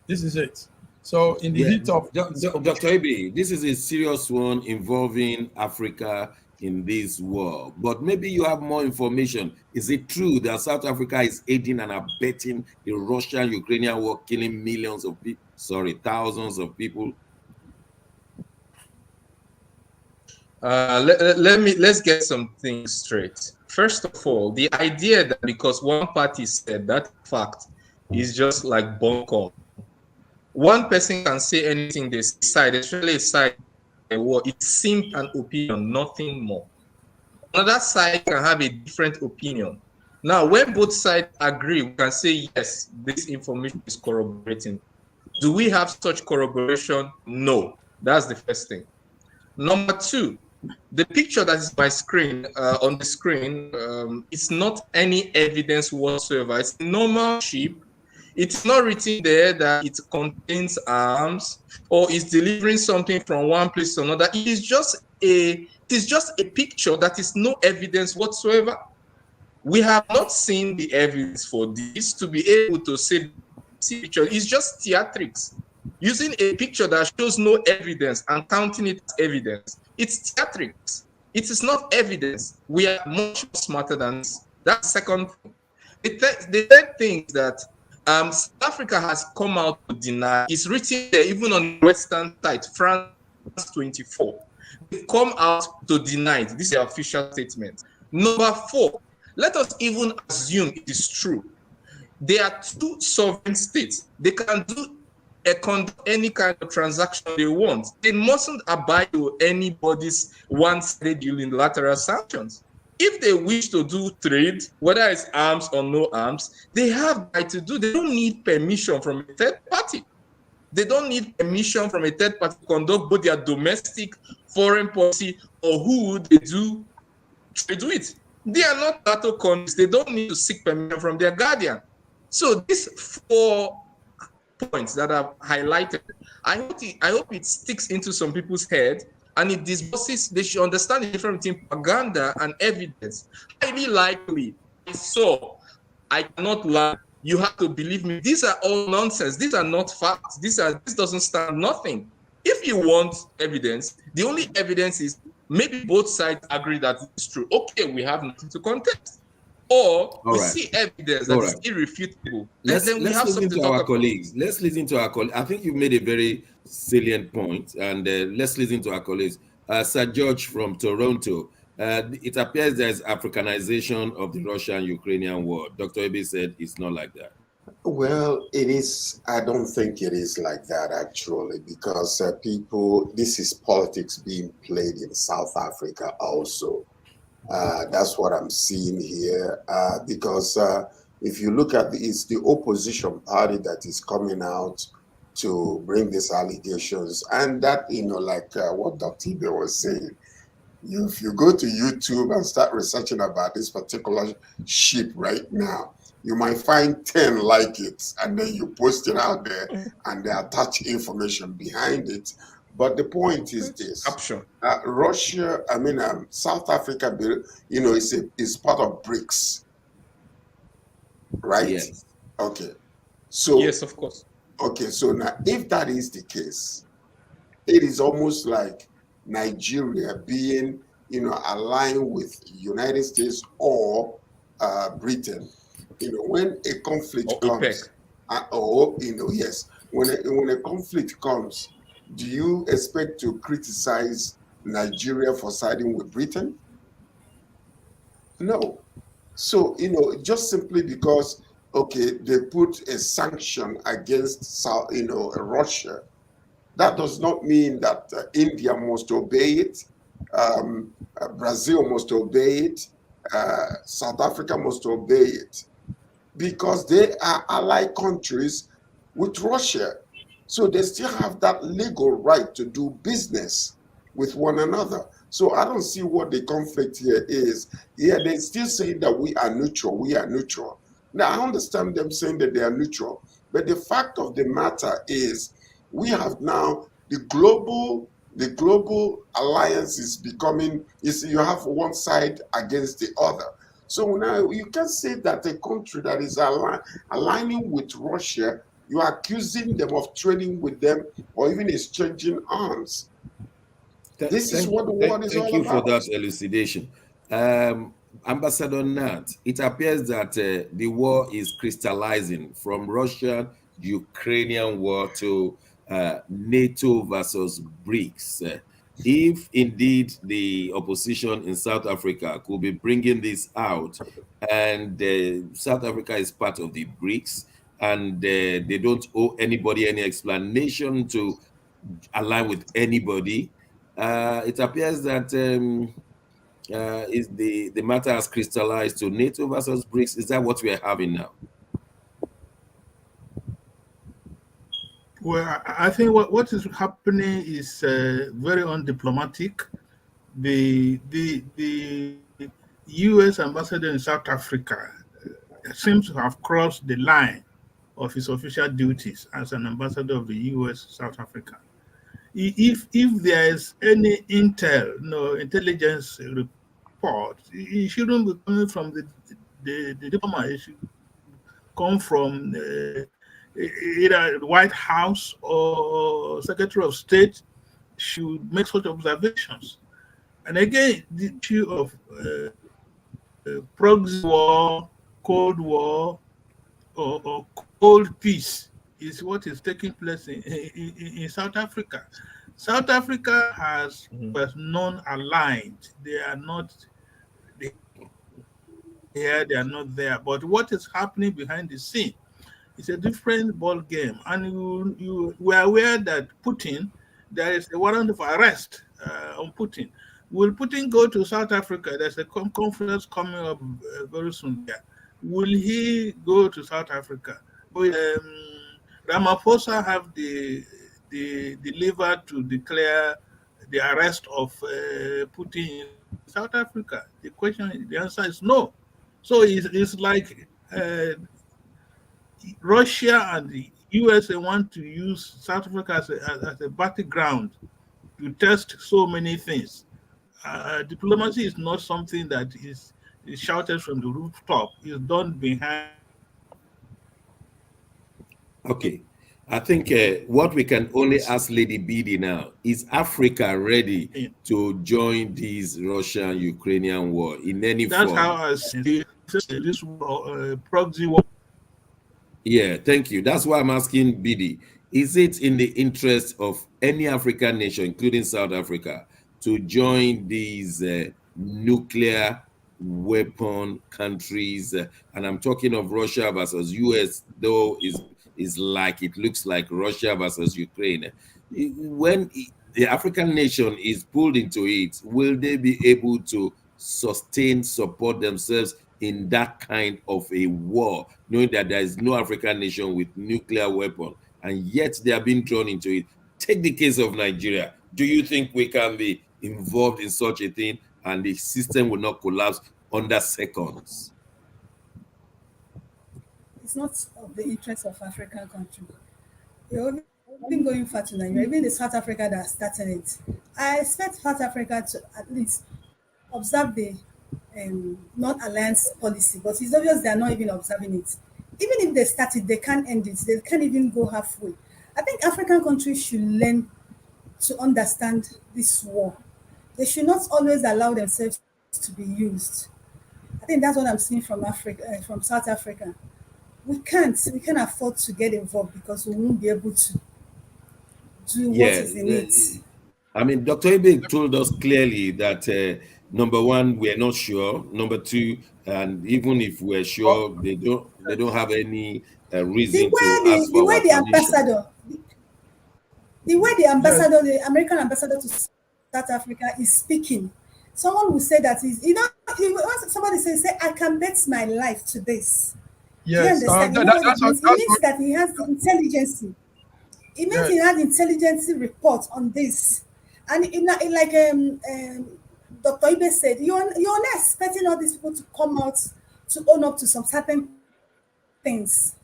this is it. So in the heat of... Dr. Ibe, this is a serious one involving Africa in this war, but maybe you have more information. Is it true that South Africa is aiding and abetting the Russian-Ukrainian war, killing millions of people, thousands of people? Let's get some things straight. First of all, the idea that because one party said that fact is just like bunkum. One person can say anything they decide, especially a side a war. It seemed an opinion, nothing more. Another side can have a different opinion. Now, when both sides agree, we can say, yes, this information is corroborating. Do we have such corroboration? No. That's the first thing. Number two, the picture that is my screen, on the screen, it's not any evidence whatsoever. It's a normal ship. It's not written there that it contains arms or is delivering something from one place to another. It is just a picture that is no evidence whatsoever. We have not seen the evidence for this to be able to say this picture. It's just theatrics. Using a picture that shows no evidence and counting it as evidence, it's theatrics. It is not evidence. We are much smarter than this. That's the second thing. The third thing is that South Africa has come out to deny. It's written there, even on the Western site, France 24. They've come out to deny it. This is the official statement. Number four, let us even assume it is true. There are two sovereign states. They can do any kind of transaction they want. They mustn't abide to anybody's one-sided unilateral sanctions. If they wish to do trade, whether it's arms or no arms, they have right to do. They don't need permission from a third party. They don't need permission from a third party to conduct both their domestic, foreign policy, or who would they do trade with. They are not NATO countries. They don't need to seek permission from their guardian. So these 4 points that I've highlighted, I hope it sticks into some people's head, and it disburses, they should understand the difference between propaganda and evidence. Highly likely, I cannot lie. You have to believe me. These are all nonsense. These are not facts. This doesn't stand nothing. If you want evidence, the only evidence is maybe both sides agree that it's true. Okay, we have nothing to contest. Or we see evidence that is irrefutable. Let's listen to our colleagues. Let's listen to our colleagues. I think you made a very salient point, and let's listen to our colleagues. Sir George from Toronto. It appears there's Africanization of the Russian-Ukrainian war. Dr. Ebe said it's not like that. Well, it is. I don't think it is like that, actually, because this is politics being played in South Africa also. That's what I'm seeing here, because if you look at it's the opposition party that is coming out to bring these allegations, and that, like what Dr. Ibe was saying, if you go to YouTube and start researching about this particular ship right now, you might find 10 like it, and then you post it out there and they attach information behind it. But the point is this: Russia, South Africa, is part of BRICS, right? Yes. Okay. So yes, of course. Okay, so now if that is the case, it is almost like Nigeria being, aligned with United States or Britain. When a conflict comes, yes, when a conflict comes, do you expect to criticize Nigeria for siding with Britain? No. So, just simply because, okay, they put a sanction against, Russia, that does not mean that India must obey it, Brazil must obey it, South Africa must obey it, because they are allied countries with Russia. So they still have that legal right to do business with one another. So I don't see what the conflict here is. Yeah, they're still saying that we are neutral. Now, I understand them saying that they are neutral, but the fact of the matter is we have now the global alliance is becoming, you have one side against the other. So now you can say that a country that is aligning with Russia, you are accusing them of trading with them or even exchanging arms. This is what the world is all about. Thank you for that elucidation. Ambassador Nat, it appears that the war is crystallizing from Russian-Ukrainian war to NATO versus BRICS. If indeed the opposition in South Africa could be bringing this out, and South Africa is part of the BRICS, and they don't owe anybody any explanation to align with anybody, it appears that is the matter has crystallized to NATO versus BRICS. Is that what we are having now? Well, I think what is happening is very undiplomatic. The U.S. ambassador in South Africa seems to have crossed the line of his official duties as an ambassador of the U.S. South Africa. If there is any intelligence report, it shouldn't be coming from the diplomat. It should come from either the White House or Secretary of State should make such observations. And again, the issue of proxy war, Cold War, or cold peace is what is taking place in South Africa. South Africa was non-aligned. They are not here, they are not there. But what is happening behind the scene is a different ball game. And you were aware that Putin, there is a warrant of arrest on Putin. Will Putin go to South Africa? There's a conference coming up very soon there. Will he go to South Africa? Ramaphosa have the lever to declare the arrest of Putin in South Africa. The answer is no. So it's like Russia and the USA want to use South Africa as a battleground to test so many things. Diplomacy is not something that is shouted from the rooftop. It's done behind. Okay. I think what we can only ask Lady Bidi now is Africa ready to join this Russian-Ukrainian war in any That's form? how I see this proxy war. Yeah, thank you. That's why I'm asking Bidi. Is it in the interest of any African nation, including South Africa, to join these nuclear weapon countries? And I'm talking of Russia versus US, though it looks like Russia versus Ukraine. When the African nation is pulled into it, will they be able to support themselves in that kind of a war, knowing that there is no African nation with nuclear weapon, and yet they are being drawn into it? Take the case of Nigeria. Do you think we can be involved in such a thing and the system will not collapse under seconds? It's not of the interest of African countries. You've been going far to Nigeria, even the South Africa that are starting it. I expect South Africa to at least observe the non-alliance policy, but it's obvious they are not even observing it. Even if they start it, they can't end it. They can't even go halfway. I think African countries should learn to understand this war. They should not always allow themselves to be used. I think that's what I'm seeing from Africa, from South Africa. We can't afford to get involved because we won't be able to do what is in it. I mean, Dr. Ibe told us clearly that number one, we're not sure. Number two, and even if we're sure, they don't have any reason to ask for our permission. The way the ambassador, the American ambassador to South Africa is speaking, someone will say that is, somebody say, I can bet my life to this. Yes, it means that he has the intelligence. It means he has intelligence report on this. And like Dr. Ibe said, you're not expecting all these people to come out to own up to some certain things.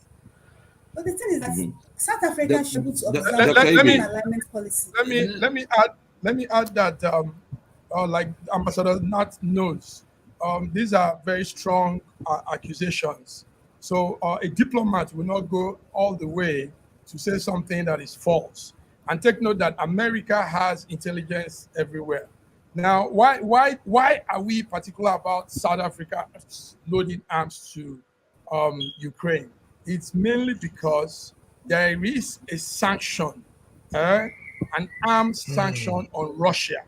But the thing is that South Africa should be able to observe the alignment policy. Let me add that like Ambassador Nat knows, these are very strong accusations. So a diplomat will not go all the way to say something that is false. And take note that America has intelligence everywhere. Now, why are we particular about South Africa loading arms to Ukraine? It's mainly because there is a sanction, an arms sanction on Russia.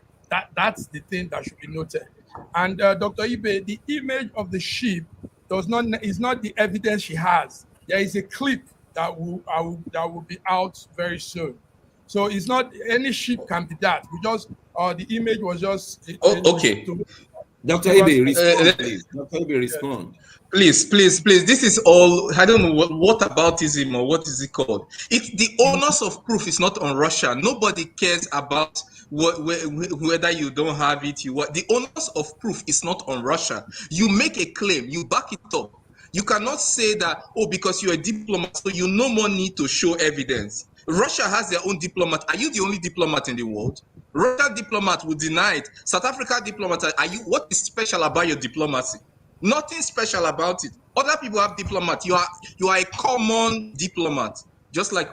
That's the thing that should be noted. And Dr. Ibe, the image of the ship is not the evidence she has. There is a clip that will be out very soon. So it's not any ship can be that. We just the image was just okay. Dr. Ibe, respond, please. Dr. Ibe, respond. Please. This is all. I don't know what aboutism or what is it called. If the onus of proof is not on Russia, nobody cares about whether you don't have it. The onus of proof is not on Russia. You make a claim, you back it up. You cannot say that, because you're a diplomat, so you no more need to show evidence. Russia has their own diplomat. Are you the only diplomat in the world? Russian diplomat will deny it. South Africa diplomat, what is special about your diplomacy? Nothing special about it. Other people have diplomats. You are a common diplomat, just like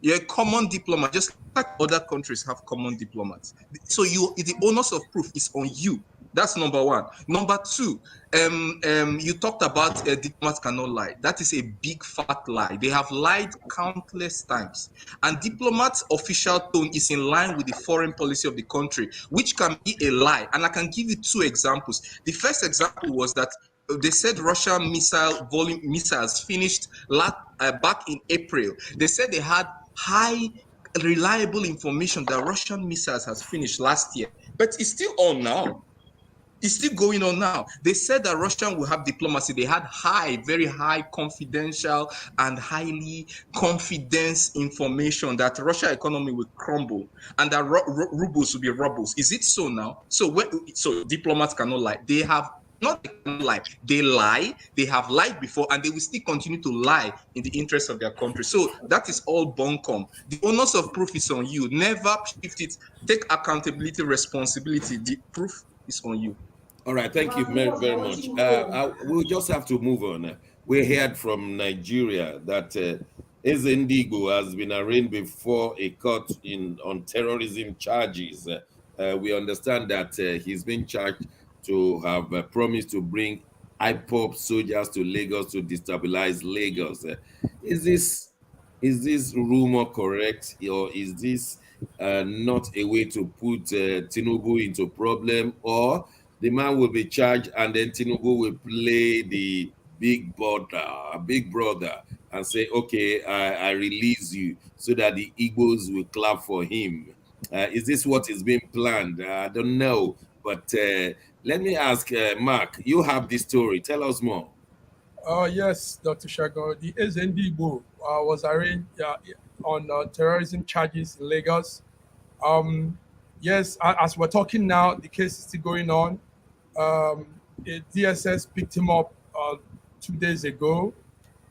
you're a common diplomat, just like other countries have common diplomats. So the onus of proof is on you. That's number one. Number two, you talked about diplomats cannot lie. That is a big fat lie. They have lied countless times. And diplomats' official tone is in line with the foreign policy of the country, which can be a lie. And I can give you two examples. The first example was that they said Russian missiles finished back in April. They said they had high reliable information that Russian missiles has finished last year. But it's still on now. It's still going on now. They said that Russia will have diplomacy. They had very high confidential and highly confidence information that Russia economy will crumble and that rubles will be rubles. Is it so now? So diplomats cannot lie. They have not they can lie. They lie. They have lied before, and they will still continue to lie in the interest of their country. So that is all bunkum. The onus of proof is on you. Never shift it. Take accountability, responsibility. The proof is on you. All right, thank you very, very much. We'll just have to move on. We heard from Nigeria that Ndigbo has been arraigned before a court on terrorism charges. We understand that he's been charged to have promised to bring IPOP soldiers to Lagos to destabilize Lagos. Is this rumor correct, or is this not a way to put Tinubu into problem, or the man will be charged and then Tinubu will play the big brother and say, okay, I release you, so that the Igbos will clap for him? Is this what is being planned? I don't know, but let me ask Mark, you have this story. Tell us more. Yes, Dr. Shago. The Ndigbo was arraigned on terrorism charges in Lagos. Yes, as we're talking now, the case is still going on. DSS picked him up 2 days ago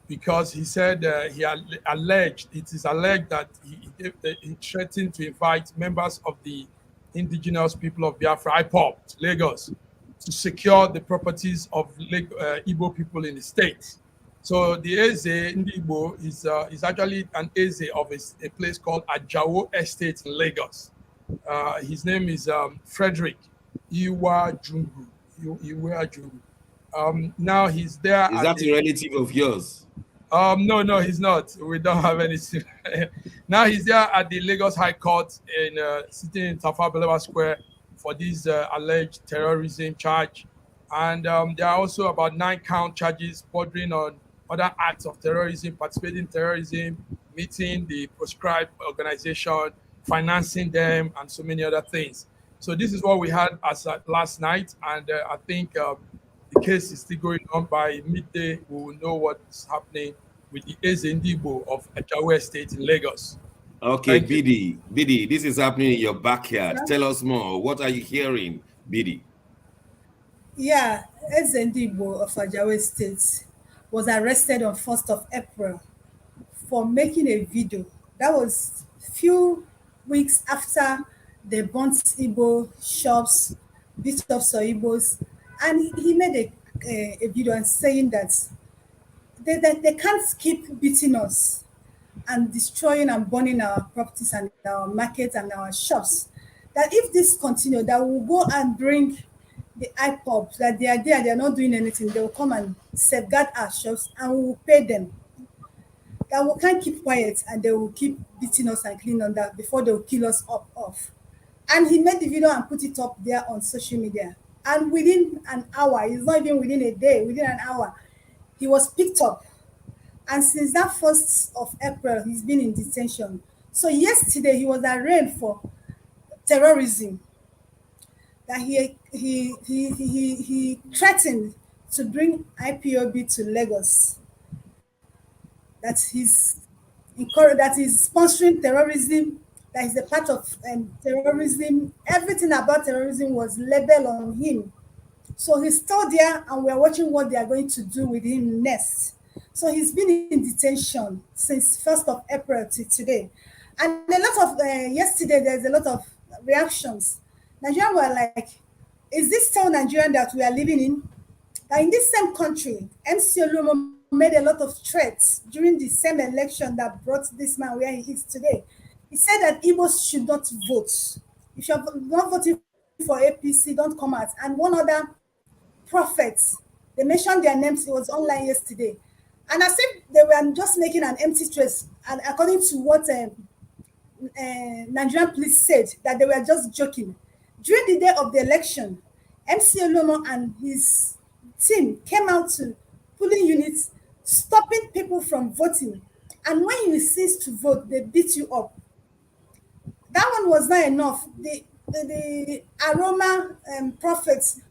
because he said it is alleged that he threatened to invite members of the indigenous people of Biafra, IPOP, to Lagos to secure the properties of Igbo people in the state. So the Eze Ndigbo is actually an Eze of a place called Ajawo Estate in Lagos. His name is Frederick Iwa Jungu. Now he's there. Is that a relative of yours? No, he's not. We don't have any. Now he's there at the Lagos High Court sitting in Tafawa Balewa Square for this alleged terrorism charge. And there are also about 9 count charges bordering on other acts of terrorism, participating in terrorism, meeting the proscribed organization, financing them, and so many other things. So this is what we had as last night, and I think the case is still going on. By midday, we will know what's happening with the Eze Ndigbo of Ajawo Estate in Lagos. Okay, Bidi, this is happening in your backyard. Yeah. Tell us more. What are you hearing, Bidi? Yeah, Eze Ndigbo of Ajawo Estate was arrested on 1st of April for making a video. That was few weeks after they burnt Igbo shops, beat up some Igbos, and he made a video and saying that they can't keep beating us and destroying and burning our properties and our markets and our shops. That if this continues, that we'll go and bring the IPOP, that they are there, they're not doing anything, they will come and safeguard our shops and we will pay them. That we can't keep quiet and they will keep beating us and cleaning on that before they will kill us off. And he made the video and put it up there on social media. And within an hour, it's not even within a day, within an hour, he was picked up. And since that 1st of April, he's been in detention. So yesterday, he was arraigned for terrorism. That he threatened to bring IPOB to Lagos. That he's sponsoring terrorism, that is a part of terrorism. Everything about terrorism was labeled on him. So he's still there, and we're watching what they are going to do with him next. So he's been in detention since 1st of April to today. And a lot of, yesterday, there's a lot of reactions. Nigerians were like, is this still Nigerian that we are living in? That in this same country, MC Olumo made a lot of threats during the same election that brought this man where he is today. He said that Igbos should not vote. If you're not voting for APC, don't come out. And one other prophets, they mentioned their names, it was online yesterday. And as if they were just making an empty threat, and according to what Nigerian police said, that they were just joking. During the day of the election, MC Olumo and his team came out to polling units, stopping people from voting. And when you cease to vote, they beat you up. That one was not enough. The Aroma prophets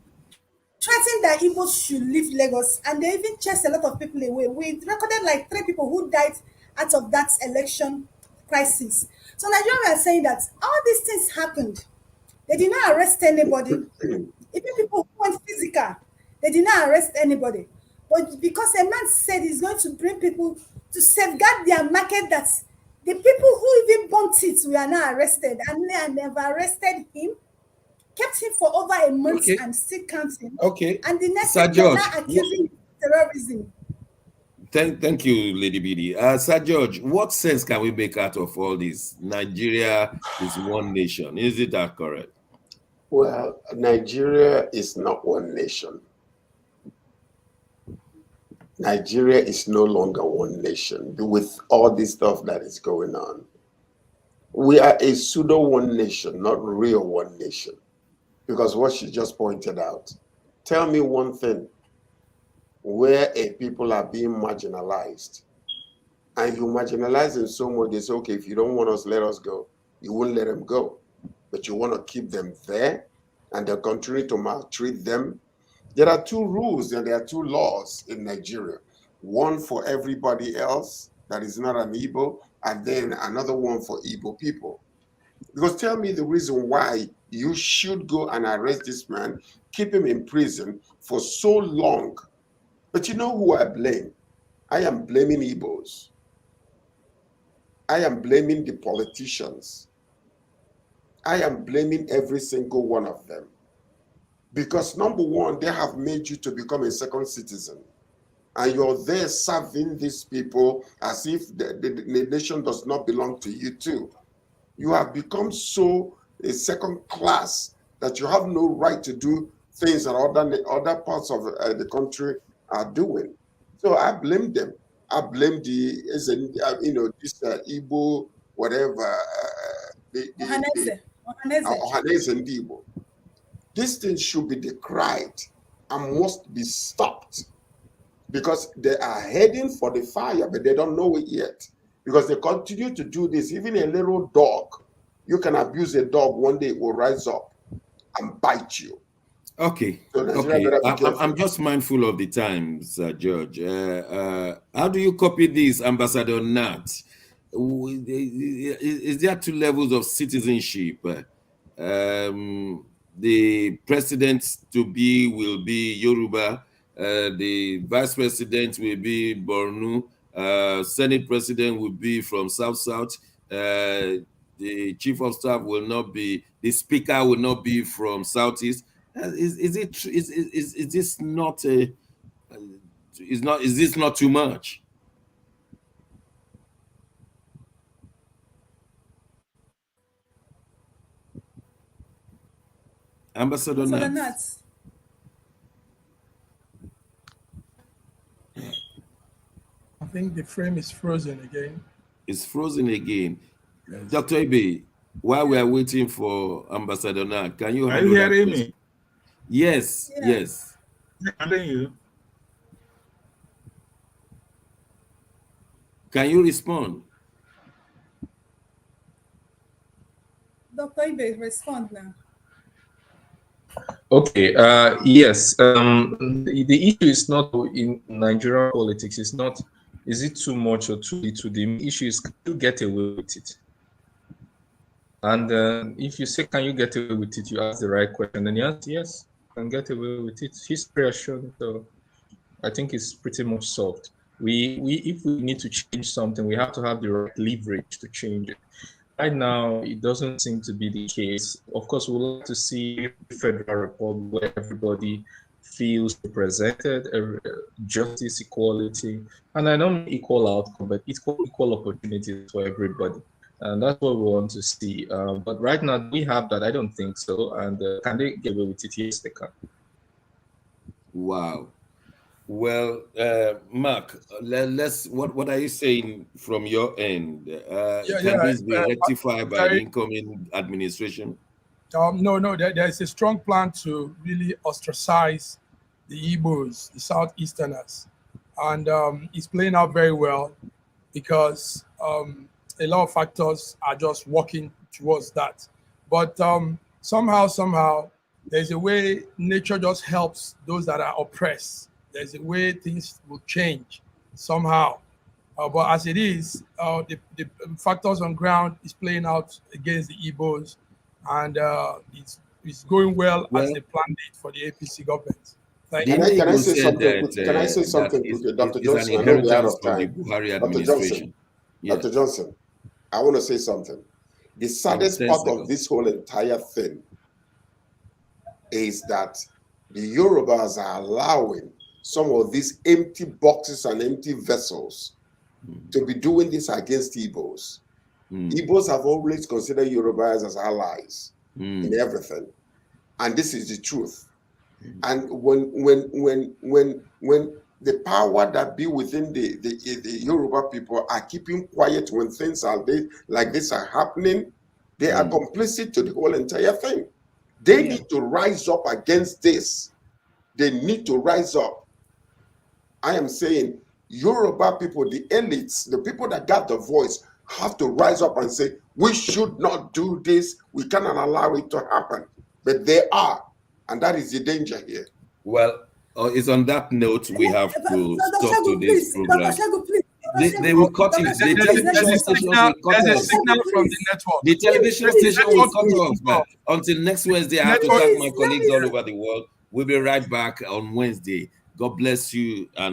threatened that Igbos should leave Lagos, and they even chased a lot of people away. We recorded like 3 people who died out of that election crisis. So Nigerians are saying that all these things happened. They did not arrest anybody. Even people who went physical, They did not arrest anybody. But because a man said he's going to bring people to safeguard their market, that the people who even bought it were not arrested, and they never arrested him, kept him for over a month Okay. and still counting. Okay. And the next Sir thing, they're George, now accusing terrorism. Thank you, Lady Bidi. Sir George, what sense can we make out of all this? Nigeria is one nation. Is it that correct? Well, Nigeria is not one nation. Nigeria is no longer one nation with all this stuff that is going on. We are a pseudo one nation, not real one nation. Because what she just pointed out, tell me one thing where a people are being marginalized, and you marginalize them so much, they say, okay, if you don't want us, let us go. You won't let them go, but you want to keep them there, and they'll continue to maltreat them. There are two rules and there are two laws in Nigeria. One for everybody else that is not an Igbo, and then another one for Igbo people. Because tell me the reason why you should go and arrest this man, keep him in prison for so long. But you know who I blame? I am blaming Igbos. I am blaming the politicians. I am blaming every single one of them. Because number one, they have made you to become a second citizen. And you're there serving these people as if the nation does not belong to you too. You have become so a second class that you have no right to do things that other parts of the country are doing. So I blame them. I blame the, this Igbo, whatever, Ohaneze Ndigbo. These things should be decried and must be stopped because they are heading for the fire, but they don't know it yet. Because they continue to do this. Even a little dog, you can abuse a dog, one day it will rise up and bite you. Okay. So Okay. I'm just mindful of the times, George. How do you copy this, Ambassador Nat? Is there two levels of citizenship? The president to be will be Yoruba. The vice president will be Borno. Senate president will be from South. The chief of staff will not be. The speaker will not be from Southeast. Is this not a? Is this not too much? Ambassador Nat. I think the frame is frozen again. It's frozen again. Yes. Dr. Ibe, while we are waiting for Ambassador Nat, can you handle that? Are you hearing me? Yes, yeah. Yes. I'm hearing you. Can you respond? Dr. Ibe, respond now. Okay. Yes. The issue is not in Nigerian politics. It's not. Is it too much or too little? The issue is, can you get away with it? And if you say, can you get away with it? You ask the right question, and you answer, yes, I can get away with it. History has shown. So I think it's pretty much solved. If we need to change something, we have to have the right leverage to change it. Right now, it doesn't seem to be the case. Of course, we'd like to see a federal republic where everybody feels represented, justice, equality, and I don't mean equal outcome, but equal opportunities for everybody. And that's what we want to see. But right now, we have that. I don't think so. And can they get away with it? Yes, they can. Wow. Well, Mark, what are you saying from your end? Can this be rectified by the incoming administration? No. There's a strong plan to really ostracize the Igbos, the Southeasterners, and it's playing out very well because a lot of factors are just working towards that. But somehow, there's a way nature just helps those that are oppressed. There's a way things will change somehow. But as it is, the factors on ground is playing out against the Igbos, and it's going well as they planned it for the APC government. Thank The you. Can I Ndigbo say said something? that, Can I say something that quickly, Dr. is an Johnson? I know we're out inheritance of from the time. Buhari Dr. administration. Johnson, Yes. Dr. Johnson, I want to say something. The saddest 10 part seconds. of this whole entire thing is that the Yorubas are allowing some of these empty boxes and empty vessels to be doing this against Igbos. Igbos have always considered Yorubas as allies in everything, and this is the truth. And when the power that be within the Yoruba people are keeping quiet when things like this are happening, they are complicit to the whole entire thing. They need to rise up against this. They need to rise up. I am saying Yoruba people, the elites, the people that got the voice, have to rise up and say, we should not do this. We cannot allow it to happen. But they are. And that is the danger here. Well, it's on that note we have to stop to this program. They will cut it. The television stations will cut There's a us. signal from the network. The television station will cut us. But Network. until next Wednesday, I have to Network. thank my colleagues all over the world. We'll be right back on Wednesday. God bless you. And